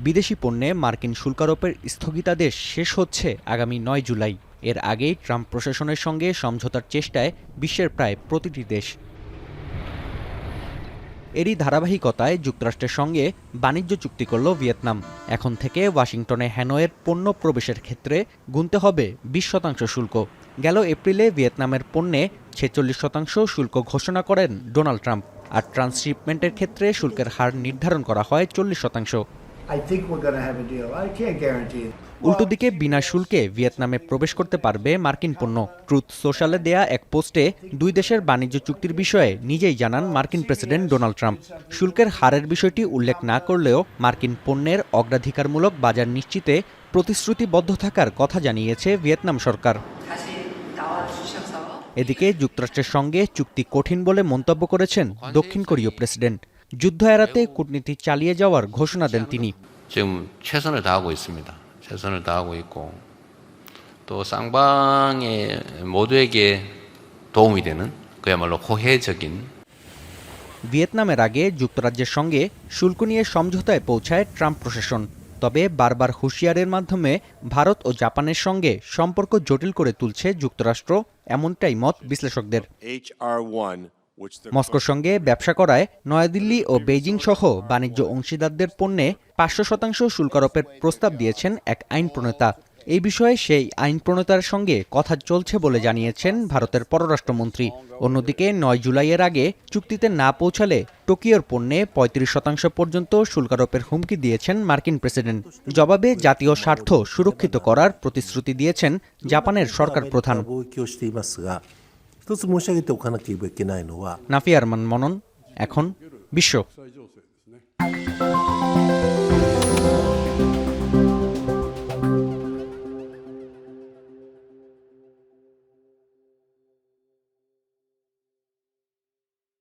বিদেশি পণ্যে মার্কিন শুল্কারোপের স্থগিতাদেশ শেষ হচ্ছে আগামী ৯ জুলাই। এর আগেই ট্রাম্প প্রশাসনের সঙ্গে সমঝোতার চেষ্টায় বিশ্বের প্রায় প্রতিটি দেশ। এরই ধারাবাহিকতায় যুক্তরাষ্ট্রের সঙ্গে বাণিজ্য চুক্তি করল ভিয়েতনাম। এখন থেকে ওয়াশিংটনে হ্যানয়ের পণ্য প্রবেশের ক্ষেত্রে গুনতে হবে ২০% শুল্ক। গেল এপ্রিলে ভিয়েতনামের পণ্যে ৪৬% শুল্ক ঘোষণা করেন ডোনাল্ড ট্রাম্প, আর ট্রান্সশিপমেন্টের ক্ষেত্রে শুল্কের হার নির্ধারণ করা হয় ৪০%। উল্টো দিকে বিনা শুল্কে ভিয়েতনামে প্রবেশ করতে পারবে মার্কিন পণ্য। ট্রুথ সোশ্যালে দেয়া এক পোস্টে দুই দেশের বাণিজ্য চুক্তির বিষয়ে নিজেই জানান মার্কিন প্রেসিডেন্ট ডোনাল্ড ট্রাম্প। শুল্কের হারের বিষয়টি উল্লেখ না করলেও মার্কিন পণ্যের অগ্রাধিকারমূলক বাজার নিশ্চিতে প্রতিশ্রুতিবদ্ধ থাকার কথা জানিয়েছে ভিয়েতনাম সরকার। এদিকে যুক্তরাষ্ট্রের সঙ্গে চুক্তি কঠিন বলে মন্তব্য করেছেন দক্ষিণ কোরীয় প্রেসিডেন্ট। যুদ্ধ এড়াতে কূটনীতি চালিয়ে যাওয়ার ঘোষণা দেন তিনি। 지금 최선을 다하고 있습니다. 최선을 다하고 있고 또 쌍방의 모두에게 도움이 되는 그야말로 호혜적인 ভিয়েতনামের আগে যুক্তরাজ্যের সঙ্গে শুল্ক নিয়ে সমঝোতায় পৌঁছায় ট্রাম্প প্রশাসন। তবে বারবার হুঁশিয়ারের মাধ্যমে ভারত ও জাপানের সঙ্গে সম্পর্ক জটিল করে তুলছে যুক্তরাষ্ট্র, এমনটাই মত বিশ্লেষকদের। মস্কোর সঙ্গে ব্যবসা করায় নয়াদিল্লি ও বেইজিং সহ বাণিজ্য অংশীদারদের পণ্যে ৫০০% শুল্কারোপের প্রস্তাব দিয়েছেন এক আইন প্রণেতা। এই বিষয়ে সেই আইন প্রণেতার সঙ্গে কথা চলছে বলে জানিয়েছেন ভারতের পররাষ্ট্রমন্ত্রী। অন্যদিকে ৯ জুলাইয়ের আগে চুক্তিতে না পৌঁছালে টোকিওর পণ্যে ৩৫% পর্যন্ত শুল্কারোপের হুমকি দিয়েছেন মার্কিন প্রেসিডেন্ট। জবাবে জাতীয় স্বার্থ সুরক্ষিত করার প্রতিশ্রুতি দিয়েছেন জাপানের সরকার প্রধান। নাফি আরমান মনন, এখন বিশ্ব।